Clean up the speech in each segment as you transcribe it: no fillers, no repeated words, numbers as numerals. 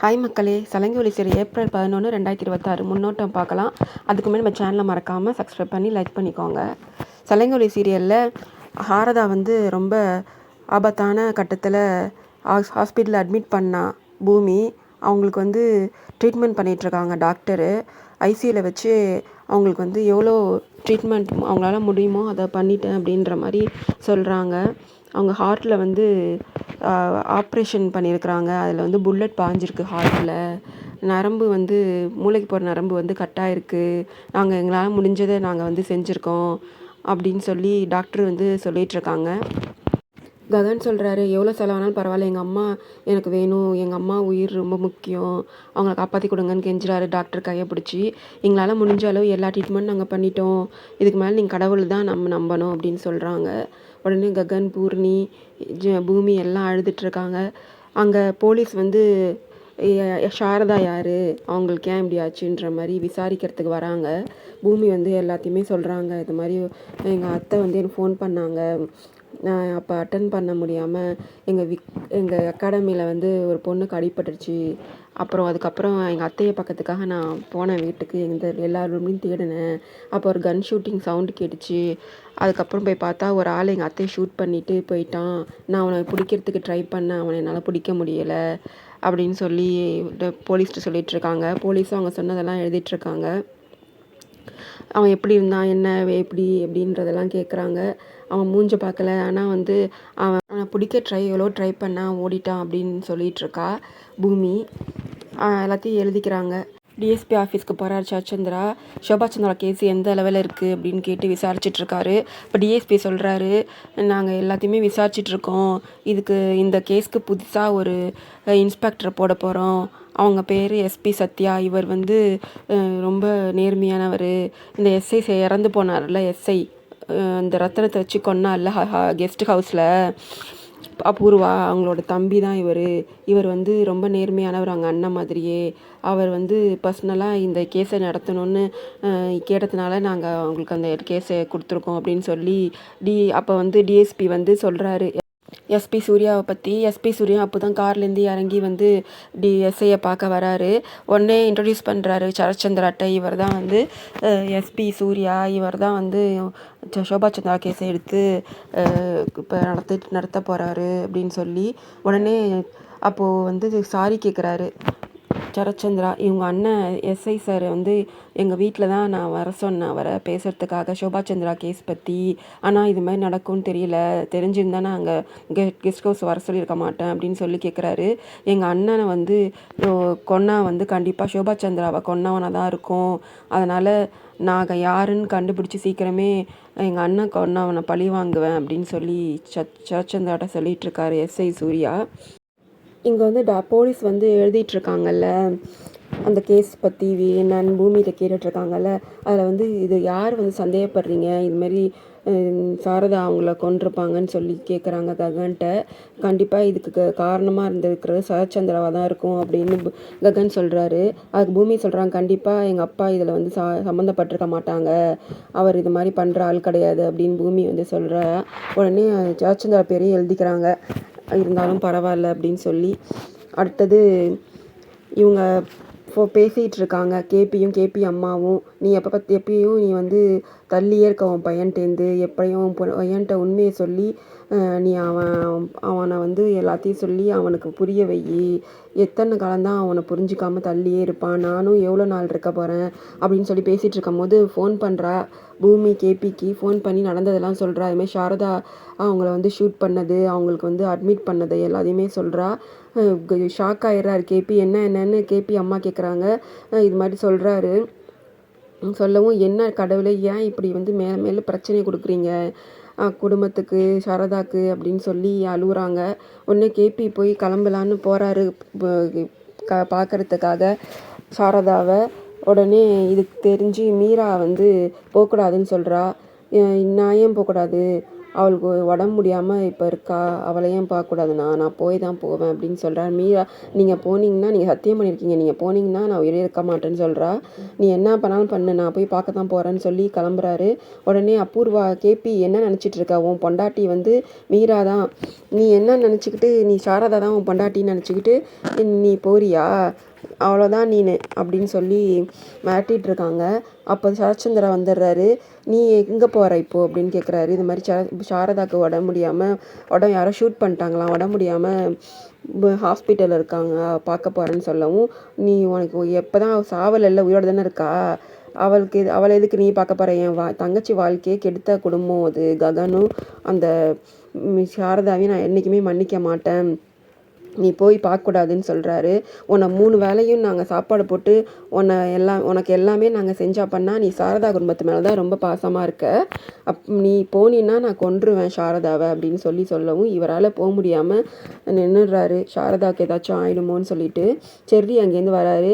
Hi மக்களே, சலங்கை ஒலி சீரியல் ஏப்ரல் 11, 2026 முன்னோட்டம் பார்க்கலாம். அதுக்கு முன்னாடி நம்ம சேனலை மறக்காமல் சப்ஸ்கிரைப் பண்ணி லைக் பண்ணிக்கோங்க. சலங்கை ஒலி சீரியலில் சாரதா ரொம்ப ஆபத்தான கட்டத்தில் ஹாஸ்பிட்டலில் அட்மிட் பண்ணா பூமி. அவங்களுக்கு ட்ரீட்மெண்ட் பண்ணிகிட்ருக்காங்க டாக்டரு. ஐசியூவில் வச்சு அவங்களுக்கு எவ்வளோ ட்ரீட்மெண்ட் அவங்களால முடியுமோ அதை பண்ணிட்டேன் அப்படின்ற மாதிரி சொல்கிறாங்க. அவங்க ஹார்ட்டில் ஆப்ரேஷன் பண்ணியிருக்கிறாங்க. அதில் புல்லட் பாஞ்சிருக்கு ஹார்ட்டில். நரம்பு மூளைக்கு போகிற நரம்பு கட் ஆகிருக்கு. நாங்கள் எங்களால் முடிஞ்சதை நாங்கள் செஞ்சுருக்கோம் அப்படின்னு சொல்லி டாக்டர் சொல்லிகிட்ருக்காங்க. ககன் சொல்கிறாரு, எவ்வளோ செலவானாலும் பரவாயில்ல, எங்கள் அம்மா எனக்கு வேணும், எங்கள் அம்மா உயிர் ரொம்ப முக்கியம், அவங்கள காப்பாற்றி கொடுங்கன்னு கெஞ்சுறாரு டாக்டர் கையை பிடிச்சி. எங்களால் முடிஞ்ச அளவு எல்லா ட்ரீட்மெண்ட் நாங்கள் பண்ணிட்டோம், இதுக்கு மேலே நீங்கள் கடவுள் தான் நம்பணும் அப்படின்னு சொல்கிறாங்க. உடனே ககன், பூர்ணி, பூமி எல்லாம் அழுதுட்ருக்காங்க. அங்கே போலீஸ் சாரதா யார், அவங்களுக்கு ஏன் இப்படி ஆச்சுன்ற மாதிரி விசாரிக்கிறதுக்கு வராங்க. பூமி எல்லாத்தையுமே சொல்கிறாங்க. இது மாதிரி எங்கள் அத்தை எனக்கு ஃபோன் பண்ணாங்க, நான் அப்போ அட்டன் பண்ண முடியாமல் எங்கள் அகாடமியில் ஒரு பொண்ணுக்கு அடிபட்டுருச்சு. அதுக்கப்புறம் எங்கள் அத்தையை பக்கத்துக்காக நான் போனேன் வீட்டுக்கு, எல்லா ரூம்லையும் தேடினேன். அப்போ ஒரு கன் ஷூட்டிங் சவுண்டு கேட்டுச்சு. அதுக்கப்புறம் போய் பார்த்தா ஒரு ஆள் எங்கள் அத்தையை ஷூட் பண்ணிவிட்டு போயிட்டான். நான் அவனை பிடிக்கிறதுக்கு ட்ரை பண்ணேன், அவனை என்னால் பிடிக்க முடியலை அப்படின்னு சொல்லி போலீஸ்கிட்ட சொல்லிகிட்ருக்காங்க. போலீஸும் அவங்க சொன்னதெல்லாம் எழுதிட்டுருக்காங்க. அவன் எப்படி இருந்தான், என்ன எப்படி எப்படின்றதெல்லாம் கேட்குறாங்க. அவன் மூஞ்ச பார்க்கல, ஆனால் அவனை பிடிக்க எவ்வளோ ட்ரை பண்ணான், ஓடிட்டான் அப்படின்னு சொல்லிகிட்ருக்கா பூமி. எல்லாத்தையும் எழுதிக்கிறாங்க. டிஎஸ்பி ஆஃபீஸ்க்கு போகிறார் சரச்சந்திரா. ஷோபா சந்திரா கேஸ் எந்த லெவலில் இருக்குது அப்படின்னு கேட்டு விசாரிச்சிட்ருக்காரு. இப்போ டிஎஸ்பி சொல்கிறாரு, நாங்கள் எல்லாத்தையுமே விசாரிச்சிட்ருக்கோம், இந்த கேஸ்க்கு புதுசாக ஒரு இன்ஸ்பெக்டரை போட போகிறோம். அவங்க பேர் எஸ்பி சத்யா. இவர் ரொம்ப நேர்மையானவர். இந்த எஸ்ஐ இறந்து போனார்ல, எஸ்ஐ இந்த ரத்தனத்தை வச்சு கொன்னார்ல கெஸ்ட் ஹவுஸில், அபூர்வா அவங்களோட தம்பி தான் இவர் ரொம்ப நேர்மையானவர், அவங்க அண்ணன் மாதிரியே. அவர் பர்சனலாக இந்த கேஸை நடத்தணும்னு கேட்டதுனால நாங்கள் அவங்களுக்கு அந்த கேஸை கொடுத்துருக்கோம் அப்படின்னு சொல்லி அப்போ டிஎஸ்பி சொல்கிறாரு எஸ்பி சூர்யாவை பற்றி. எஸ்பி சூர்யா அப்போ தான் கார்லேருந்து இறங்கி எஸ்ஐயை பார்க்க வராரு. உடனே இன்ட்ரடியூஸ் பண்ணுறாரு சரச்சந்திராட்ட. இவர் தான் எஸ்பி சூர்யா, இவர் தான் ஷோபா சந்திரா கேஸை எடுத்து இப்போ நடத்த போகிறாரு அப்படின்னு சொல்லி. உடனே அப்போது சாரி கேட்குறாரு சரச்சந்திரா. இவங்க அண்ணன் எஸ்ஐ சார் எங்கள் வீட்டில் தான் நான் வர சொன்னேன், அவரை பேசுகிறதுக்காக ஷோபா சந்திரா கேஸ் பற்றி. ஆனால் இது மாதிரி நடக்கும்னு தெரியல, தெரிஞ்சிருந்தா நான் அங்கே கெஸ்ட் ஹவுஸ் வர சொல்லியிருக்க மாட்டேன் அப்படின்னு சொல்லி கேட்குறாரு. எங்கள் அண்ணனை கொன்னா கண்டிப்பாக ஷோபா சந்திராவை கொன்னவனாக தான் இருக்கும். அதனால் நாங்கள் யாருன்னு கண்டுபிடிச்சி சீக்கிரமே எங்கள் அண்ணன் கொன்னவனை பழி வாங்குவேன் அப்படின்னு சொல்லி சரச்சந்திராட்ட சொல்லிகிட்ருக்காரு எஸ்ஐ சூர்யா. இங்கே போலீஸ் எழுதிட்டுருக்காங்கல்ல அந்த கேஸ் பற்றி என்னன்னு பூமிகிட்ட கேட்டுட்ருக்காங்கல்ல. அதில் இது யார் சந்தேகப்படுறீங்க, இதுமாரி சாரதா அவங்கள கொண்டிருப்பாங்கன்னு சொல்லி கேட்குறாங்க ககன்கிட்ட. கண்டிப்பாக இதுக்கு காரணமாக இருந்திருக்கிறது சரச்சந்திராவாக தான் இருக்கும் அப்படின்னு ககன் சொல்கிறாரு. அதுக்கு பூமி சொல்கிறாங்க, கண்டிப்பாக எங்கள் அப்பா இதில் சம்மந்தப்பட்டிருக்க மாட்டாங்க, அவர் இது மாதிரி பண்ணுற ஆள் கிடையாது அப்படின்னு பூமி சொல்கிறா. உடனே சரச்சந்திரா பேரையும் எழுதிக்கிறாங்க, இருந்தாலும் பரவாயில்ல அப்படின்னு சொல்லி. அடுத்தது இவங்க பேசிகிட்டு இருக்காங்க, கேபி அம்மாவும். நீ எப்பயும் நீ தள்ளியே இருக்க உன் பையன்ட்டேருந்து, எப்பயும் பையன்ட்ட உண்மையை சொல்லி நீ அவனை எல்லாத்தையும் சொல்லி அவனுக்கு புரிய வை. எத்தனை காலம்தான் அவனை புரிஞ்சிக்காமல் தள்ளியே இருப்பான், நானும் எவ்வளோ நாள் இருக்க போகிறேன் அப்படின்னு சொல்லி பேசிகிட்டு இருக்கும் போது ஃபோன் பண்ணுறா பூமி. கேபிக்கு ஃபோன் பண்ணி நடந்ததெல்லாம் சொல்கிறா. அதுமாதிரி சாரதா அவங்கள ஷூட் பண்ணது, அவங்களுக்கு அட்மிட் பண்ணது எல்லாத்தையுமே சொல்கிறா. ஷாக் ஆகிடுறாரு கேபி. என்னன்னு கேபி அம்மா கேட்குறாங்க. இது மாதிரி சொல்கிறாரு. சொல்லவும், என்ன கடவுளே, ஏன் இப்படி மேலே மேலே பிரச்சனையை கொடுக்குறீங்க குடும்பத்துக்கு, சாரதாக்கு அப்படின்னு சொல்லி அழுகுறாங்க. உடனே கேபி போய் கிளம்பலான்னு போகிறாரு பார்க்குறதுக்காக சாரதாவை. உடனே இதுக்கு தெரிஞ்சு மீரா போகக்கூடாதுன்னு சொல்கிறா. நான் ஏன் போகக்கூடாது, அவளுக்கு உடம்பு முடியாமல் இப்போ இருக்கா, அவளை ஏன் பார்க்கக்கூடாதுண்ணா, நான் போய் தான் போவேன் அப்படின்னு சொல்கிறா. மீரா, நீங்கள் போனீங்கன்னா, நீங்கள் சத்தியம் பண்ணியிருக்கீங்க, நீங்கள் போனீங்கன்னா நான் உயிரே இருக்க மாட்டேன்னு சொல்கிறா. நீ என்ன பண்ணாலும் பண்ணு, நான் போய் பார்க்க தான் போகிறேன்னு சொல்லி கிளம்புறாரு. உடனே அபூர்வா, கேபி என்ன நினச்சிட்டு இருக்கா, உன் பொண்டாட்டி வந்து மீரா தான், நீ என்ன நினச்சிக்கிட்டு, நீ சாரதா தான் உன் பொண்டாட்டின்னு நினச்சிக்கிட்டு நீ போறியா, அவ்வளோதான் நீனு அப்படின்னு சொல்லி மிரட்டிகிட்டு இருக்காங்க. அப்போ சரத்சந்திரா வந்துடுறாரு. நீ எங்கே போகிற இப்போது அப்படின்னு கேட்குறாரு. இது மாதிரி சாரதாவுக்கு உடம்பு முடியாமல் யாரோ ஷூட் பண்ணிட்டாங்களாம், உடம்பு முடியாமல் ஹாஸ்பிட்டலில் இருக்காங்க, பார்க்க போகிறேன்னு சொல்லவும், நீ உனக்கு எப்போ தான் சாவல் இல்லை, உயிரோடு தானே இருக்கா, அவளை எதுக்கு நீ பார்க்க போகிற, என் தங்கச்சி வாழ்க்கையே கெடுத்த குடும்பம் அது, ககனும் அந்த சாரதாவையும் நான் என்றைக்குமே மன்னிக்க மாட்டேன், நீ போய் பார்க்கக்கூடாதுன்னு சொல்கிறாரு. உன்னை 3 வேளையும் நாங்கள் சாப்பாடு போட்டு உனக்கு எல்லாமே நாங்கள் செஞ்சா பண்ணால் நீ சாரதா குடும்பத்து மேலே தான் ரொம்ப பாசமாக இருக்க, நீ போனீன்னா நான் கொன்றுவேன் சாரதாவை அப்படின்னு சொல்லவும் இவரால் போக முடியாமல் நின்றுடுறாரு. சாரதாவுக்கு ஏதாச்சும் ஆயிடுமோன்னு சொல்லிட்டு செர்ரி அங்கேருந்து வராரு.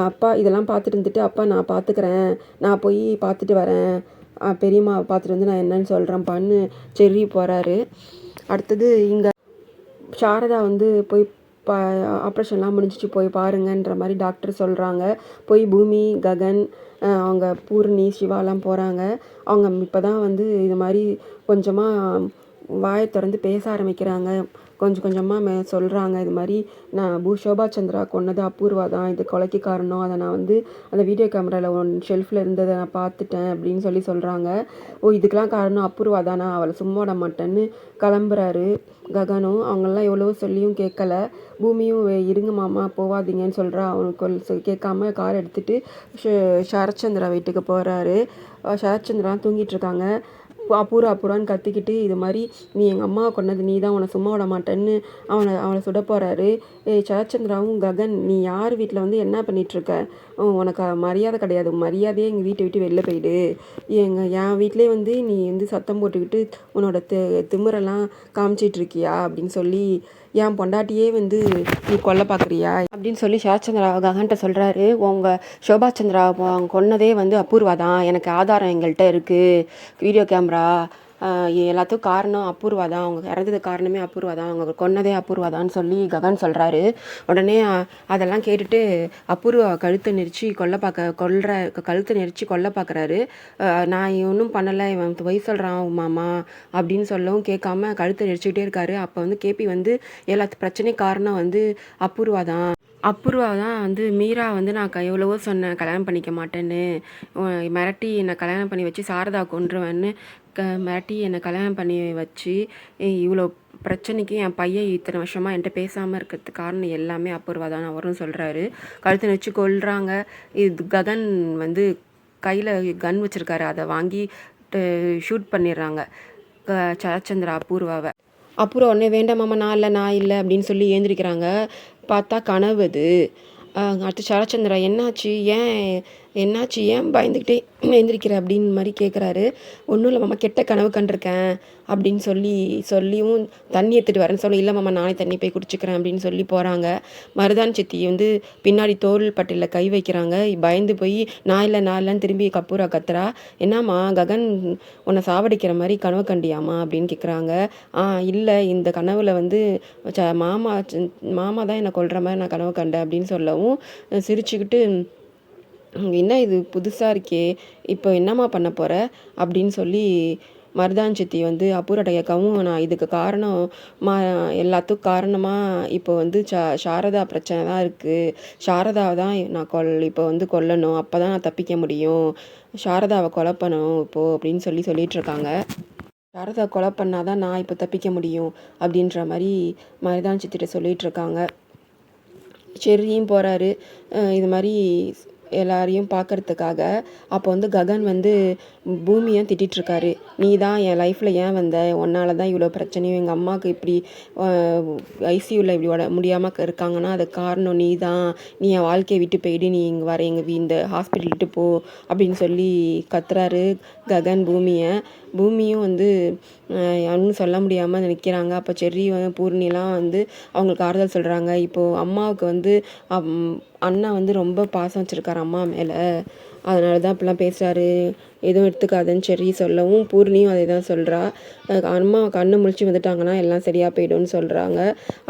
அப்பா இதெல்லாம் பார்த்துட்டு இருந்துட்டு, அப்பா நான் பார்த்துக்கிறேன், நான் போய் பார்த்துட்டு வரேன், பெரியம்மா பார்த்துட்டு வந்து நான் என்னன்னு சொல்கிறேன்ப்பான்னு செர்ரி போகிறாரு. அடுத்தது இங்கே சாரதா வந்து போய் ஆப்ரேஷன்லாம் முடிஞ்சிச்சு, போய் பாருங்கன்ற மாதிரி டாக்டர் சொல்கிறாங்க. போய் பூமி, ககன், அவங்க பூர்ணி, சிவாலாம் போகிறாங்க. அவங்க இப்போ தான் வந்து இது மாதிரி கொஞ்சமாக வாயை திறந்து பேச ஆரம்பிக்கிறாங்க. கொஞ்சம் கொஞ்சமாக சொல்கிறாங்க. இது மாதிரி நான் ஷோபா சந்திரா கொன்னது அபூர்வா தான், இது கொலைக்கு காரணம், அதை நான் வந்து அந்த வீடியோ கேமராவில் ஷெல்ஃபில் இருந்ததை நான் பார்த்துட்டேன் அப்படின்னு சொல்கிறாங்க. ஓ, இதுக்கெலாம் காரணம் அபூர்வா தானா, அவளை சும்மா விட மாட்டேன்னு கிளம்புறாரு ககனும். அவங்களாம் எவ்வளவோ சொல்லியும் கேட்கல. பூமியும் இருங்க மாமா போகாதீங்கன்னு சொல்கிறா. அவனுக்கு கேட்காம கார் எடுத்துகிட்டு சரத்சந்திரா வீட்டுக்கு போகிறாரு. சரத்சந்திராலாம் தூங்கிட்டு இருக்காங்க. அபூர்வான்னு கத்திக்கிட்டு, இது மாதிரி நீ எங்கள் அம்மாவை கொன்னது நீ தான், உன்னை சும்மா விட மாட்டேன்னு அவளை சுட போகிறாரு. சரத்சந்திராவும், ககன் நீ யார் வீட்டில் வந்து என்ன பண்ணிகிட்ருக்க, உனக்கு மரியாதை கிடையாது, மரியாதையே எங்கள் வீட்டை விட்டு வெளில போயிடு, என் வீட்டிலே வந்து நீ வந்து சத்தம் போட்டுக்கிட்டு உன்னோட திமிரெல்லாம் காமிச்சிட்ருக்கியா அப்படின்னு சொல்லி என் பொண்டாட்டியே வந்து நீ கொல்ல பார்க்குறியா அப்படின்னு சொல்லி சரத்சந்திரா ககன்கிட்ட சொல்கிறாரு. உங்கள் ஷோபா சந்திரா கொன்னதே வந்து அபூர்வா தான், எனக்கு ஆதாரம் எங்கள்கிட்ட இருக்குது, வீடியோ கேமரா, எல்லாத்துக்கும் காரணம் அபூர்வா தான், அவங்க இறந்ததுக்கு காரணமே அபூர்வா தான், அவங்க கொன்னதே அபூர்வா தான் சொல்லி ககன் சொல்கிறாரு. உடனே அதெல்லாம் கேட்டுட்டு அபூர்வா கழுத்தை நெரிச்சு கழுத்தை நெரிச்சு கொல்ல பார்க்குறாரு. நான் ஒன்றும் பண்ணலை, இவன் பொய் சொல்கிறான் மாமா அப்படின்னு சொல்லவும் கேட்காம கழுத்தை நெரிச்சுக்கிட்டே இருக்காரு. அப்போ வந்து கேபி வந்து எல்லாத்து பிரச்சனையும் காரணம் வந்து அபூர்வா தான், அபூர்வா தான் வந்து மீரா வந்து நான் எவ்வளவோ சொன்னேன் கல்யாணம் பண்ணிக்க மாட்டேன்னு, மிரட்டி என்னை கல்யாணம் பண்ணி வச்சு சாரதா கொன்றுவேன்னு மிரட்டி என்னை கல்யாணம் பண்ணி வச்சு இவ்வளோ பிரச்சனைக்கு என் பையன் இத்தனை வருஷமாக என்கிட்ட பேசாமல் இருக்கிறதுக்கு காரணம் எல்லாமே அபூர்வா தான் அவரும் சொல்கிறாரு. கழுத்தை வச்சு கொல்றாங்க. இது ககன் வந்து கையில் கன் வச்சுருக்காரு, அதை வாங்கி ஷூட் பண்ணிடுறாங்க சரத்சந்திரா அபூர்வாவை. அப்புறம் உடனே வேண்டாம் மாமா நான் இல்லை அப்படின்னு சொல்லி ஏந்திரிக்கிறாங்க. பார்த்தா கனவு அது. அடுத்து சரத்சந்திரா என்னாச்சு ஏன் பயந்துக்கிட்டே எழுந்திரிக்கிற அப்படின்னு மாதிரி கேட்குறாரு. ஒன்றும் இல்லை மாமா, கெட்ட கனவு கண்டிருக்கேன் அப்படின்னு சொல்லியும் தண்ணி எடுத்துகிட்டு வரேன்னு சொல்லி, இல்லை மாமா நானே தண்ணி போய் குடிச்சிக்கிறேன் அப்படின்னு சொல்லி போகிறாங்க. மருதான் சித்தி வந்து பின்னாடி தோல் பட்டியில் கை வைக்கிறாங்க. பயந்து போய் நான் இல்லைன்னு திரும்பி கப்பூரா கத்துறா. என்னம்மா ககன் உன்னை சாவடிக்கிற மாதிரி கனவு கண்டியாமா அப்படின்னு கேட்குறாங்க. இல்லை, இந்த கனவில் வந்து மாமா தான் என்னை கொல்ற மாதிரி நான் கனவு கண்டேன் அப்படின்னு சொல்லவும் சிரிச்சுக்கிட்டு, என்ன இது புதுசாக இருக்கே, இப்போ என்னம்மா பண்ண போகிற அப்படின்னு சொல்லி மருதான் சித்தி வந்து அபூர்வட்ட கேட்கவும், நான் இதுக்கு காரணம் எல்லாத்துக்கும் காரணமாக இப்போ வந்து சாரதா பிரச்சனை தான் இருக்குது, சாரதாவை தான் நான் இப்போ வந்து கொல்லணும், அப்போ தான் நான் தப்பிக்க முடியும், சாரதாவை கொலை பண்ணணும் இப்போது அப்படின்னு சொல்லிட்டு இருக்காங்க. சாரதா கொலை பண்ணாதான் நான் இப்போ தப்பிக்க முடியும் அப்படின்ற மாதிரி மருதான் சித்திட்ட சொல்லிகிட்டு இருக்காங்க. செர்ரியும் போகிறாரு இது மாதிரி எல்லாரையும் பார்க்கறதுக்காக. அப்போ வந்து ககன் வந்து பூமியை திட்டிகிட்ருக்காரு. நீ தான் என் லைஃப்பில் ஏன் வந்த, உன்னால தான் இவ்வளோ பிரச்சனையும், எங்கள் அம்மாவுக்கு இப்படி ஐசியூவில் இப்படி முடியாமல் இருக்காங்கன்னா அதுக்கு காரணம் நீ தான், நீ என் வாழ்க்கையை விட்டு போயிடு, நீ இங்கே வர இந்த ஹாஸ்பிட்டல் விட்டு போ அப்படின்னு சொல்லி கத்துறாரு ககன் பூமியும் வந்து ஒன்றும் சொல்ல முடியாமல் நிற்கிறாங்க. அப்போ செர்ரி பூர்ணிலாம் வந்து அவங்களுக்கு ஆறுதல் சொல்கிறாங்க. இப்போது அம்மாவுக்கு வந்து அண்ணா வந்து ரொம்ப பாசம் வச்சுருக்காரா இருக்கார் அம்மா மேலே, அதனால தான் இப்படிலாம் பேசுகிறாரு, எதுவும் எடுத்துக்காதுன்னு செர்ரி சொல்லவும் பூர்ணியும் அதே தான் சொல்கிறா. அம்மா கண்ணு முழிச்சு வந்துட்டாங்கன்னா எல்லாம் சரியாக போய்டும்னு சொல்கிறாங்க.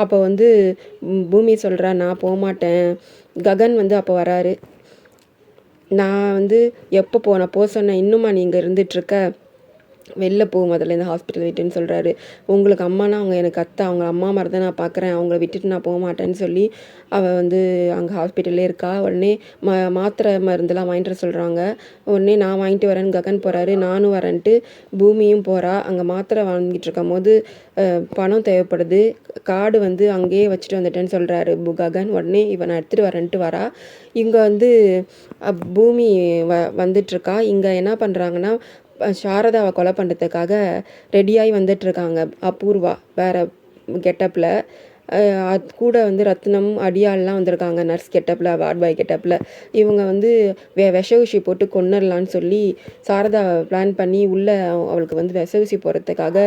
அப்போ வந்து பூமி சொல்கிறா, நான் போகமாட்டேன். ககன் வந்து அப்போ வராரு. நான் வந்து எப்போ நான் போக சொன்னேன், இன்னுமா நீ இங்கே இருந்துகிட்ருக்க, வெளில போ முதல்ல இந்த ஹாஸ்பிட்டல் விட்டுன்னு சொல்கிறாரு. உங்களுக்கு அம்மானா அவங்க எனக்கு அத்தை, அவங்க அம்மா மாதிரி தான் நான் பார்க்குறேன், அவங்கள விட்டுட்டு நான் போக மாட்டேன்னு சொல்லி அவள் வந்து அங்கே ஹாஸ்பிட்டல்லே இருக்கா. உடனே மாத்திரை மருந்துலாம் வாங்கிட்டு வர சொல்கிறாங்க. உடனே நான் வாங்கிட்டு வரேன்னு ககன் போகிறாரு, நானும் வரேன்ட்டு பூமியும் போகிறா. அங்கே மாத்திரை வாங்கிட்டு இருக்கும் போது பணம் தேவைப்படுது, கார்டு வந்து அங்கேயே வச்சுட்டு வந்துட்டேன்னு சொல்கிறாரு ககன். உடனே இவன் நான் எடுத்துகிட்டு வரேன்ட்டு வரா. இங்கே வந்து பூமி வந்துட்டுருக்கா. இங்கே என்ன பண்ணுறாங்கன்னா, சாரதாவை கொலை பண்ணுறதுக்காக ரெடியாகி வந்துட்டுருக்காங்க அபூர்வா வேறு கெட்டப்பில். அது கூட வந்து ரத்னம் அடியாள்லாம் வந்திருக்காங்க நர்ஸ் கெட்டப்பில், வார்ட் பாய் கெட்டப்பில். இவங்க வந்து விஷ ஊசி போட்டு கொன்னுடலான்னு சொல்லி சாரதா பிளான் பண்ணி உள்ளே அவளுக்கு வந்து விஷ ஊசி போடுறதுக்காக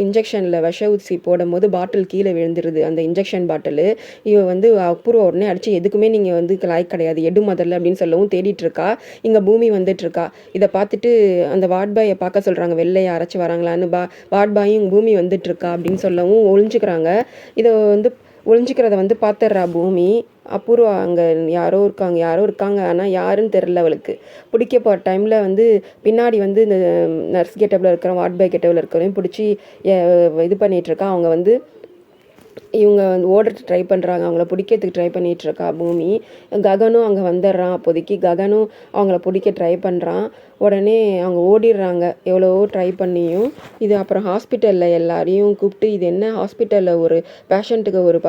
இன்ஜெக்ஷனில் விஷ ஊசி போடும் போது பாட்டில் கீழே விழுந்துருது, அந்த இன்ஜெக்ஷன் பாட்டிலு. இவ வந்து அப்புறம் உடனே அடித்து எதுக்குமே நீங்கள் வந்து லாய்க்கு கிடையாது, எடு முதல்ல அப்படின்னு சொல்லவும் தேடிட்டுருக்கா. இங்கே பூமி வந்துட்டுருக்கா. இதை பார்த்துட்டு அந்த வார்ட் பாயை பார்க்க சொல்கிறாங்க, வெள்ளையை அரைச்சி வராங்களான்னு. வார்ட் பாயும் பூமி வந்துட்டுருக்கா அப்படின்னு சொல்லவும் ஒழிஞ்சிக்கிறாங்க. இதை வந்து ஒழிஞ்சிக்கிறத வந்து பார்த்துட்றா பூமி. அபூர்வா அங்கே யாரோ இருக்காங்க, ஆனால் யாருன்னு தெரில அவளுக்கு. பிடிக்க போகிற டைமில் வந்து பின்னாடி வந்து இந்த நர்ஸ் கெட்டப்பில் இருக்கிற வார்ட் பாய் கெட்டப்பில் இருக்கிறவங்க பிடிச்சி இது பண்ணிகிட்ருக்கா. அவங்க வந்து இவங்க வந்து ஓடுறதுக்கு ட்ரை பண்ணுறாங்க, அவங்கள பிடிக்கிறதுக்கு ட்ரை பண்ணிகிட்ருக்கா பூமி. ககனும் அங்கே வந்துடுறான். அப்போதைக்கு ககனும் அவங்கள பிடிக்க ட்ரை பண்ணுறான். உடனே அவங்க ஓடிடுறாங்க எவ்வளவோ ட்ரை பண்ணியும். இது அப்புறம் ஹாஸ்பிட்டலில் எல்லாரையும் கூப்பிட்டு, இது என்ன ஹாஸ்பிட்டலில் ஒரு பேஷண்ட்டுக்கு ஒரு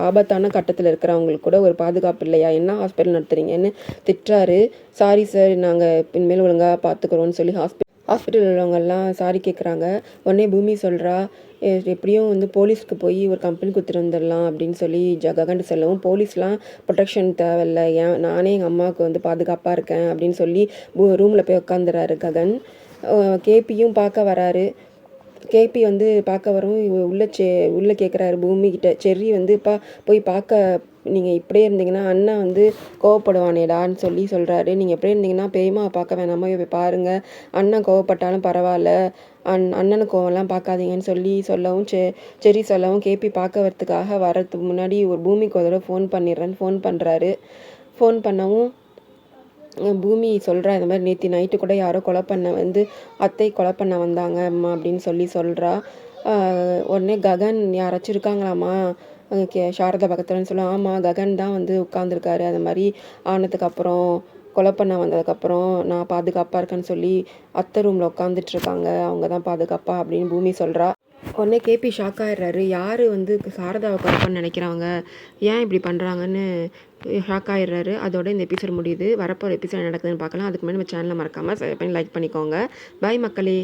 ஆபத்தான கட்டத்தில் இருக்கிறவங்களுக்கு கூட ஒரு பாதுகாப்பு இல்லையா, என்ன ஹாஸ்பிட்டல் நடத்துகிறீங்கன்னு திட்டுறாரு. சாரி சார், நாங்கள் இனிமேல் ஒழுங்காக பார்த்துக்குறோன்னு சொல்லி ஹாஸ்பிட்டல் உள்ளவங்கெல்லாம் சாரி கேட்குறாங்க. உடனே பூமி சொல்கிறா, எப்படியும் வந்து போலீஸ்க்கு போய் ஒரு கம்ப்ளைண்ட் கொடுத்துட்டு வந்துடலாம் அப்படின்னு சொல்லி ககன்ட்டு சொல்லவும், போலீஸ்லாம் ப்ரொடெக்ஷன் தேவையில்லை, நானே எங்கள் அம்மாவுக்கு வந்து பாதுகாப்பாக இருக்கேன் அப்படின்னு சொல்லி ரூமில் போய் உட்காந்துறாரு ககன். கேபியும் பார்க்க வராரு. கேபி வந்து பார்க்க வரும். உள்ளே கேட்குறாரு பூமிக்கிட்ட, செர்ரி வந்து போய் பார்க்க நீங்கள் இப்படியே இருந்தீங்கன்னா அண்ணன் வந்து கோவப்படுவானேடான்னு சொல்கிறாரு. நீங்கள் எப்படியே இருந்தீங்கன்னா பெரியம்மாவை பார்க்க வேணாமா, போய் பாருங்கள், அண்ணன் கோவப்பட்டாலும் பரவாயில்ல, அண்ணனுக்கு கோவம்லாம் பார்க்காதீங்கன்னு சொல்லவும் செர்ரி சொல்லவும், கேபி பார்க்க வரத்துக்காக வரதுக்கு முன்னாடி ஒரு பூமிக்கு ஒரு தடவை ஃபோன் பண்ணிடுறேன்னு ஃபோன் பண்ணுறாரு. ஃபோன் பண்ணவும் பூமி சொல்கிறா, இந்த மாதிரி நேற்று நைட்டு கூட யாரோ அத்தை கொலை பண்ண வந்தாங்க அம்மா அப்படின்னு சொல்கிறா. உடனே ககன் யாராச்சும் இருக்காங்களாம்மா சாரதா பக்கத்துலன்னு சொல்ல, ஆமாம் ககன் தான் வந்து உட்காந்துருக்காரு, அது மாதிரி ஆனதுக்கப்புறம் கொலை பண்ண வந்ததுக்கப்புறம் நான் பாதுகாப்பாக இருக்கேன்னு சொல்லி அத்தை ரூமில் உட்காந்துட்ருக்காங்க, அவங்க தான் பாதுகாப்பாக அப்படின்னு பூமி சொல்கிறா. உடனே கேபி ஷாக் ஆகிடுறாரு. யார் வந்து சாரதாவை கொலை பண்ண நினைக்கிறாங்க, ஏன் இப்படி பண்ணுறாங்கன்னு ஷாக் ஆகிடுறாரு. அதோட இந்த எபிசோட் முடியுது. வரப்போகிற எபிசோட் நடக்குதுன்னு பார்க்கலாம். அதுக்கு முன்னாடி நம்ம சேனலை மறக்காமல் சப்ஸ்கிரைப் பண்ணி லைக் பண்ணிக்கோங்க. பாய் மக்களே.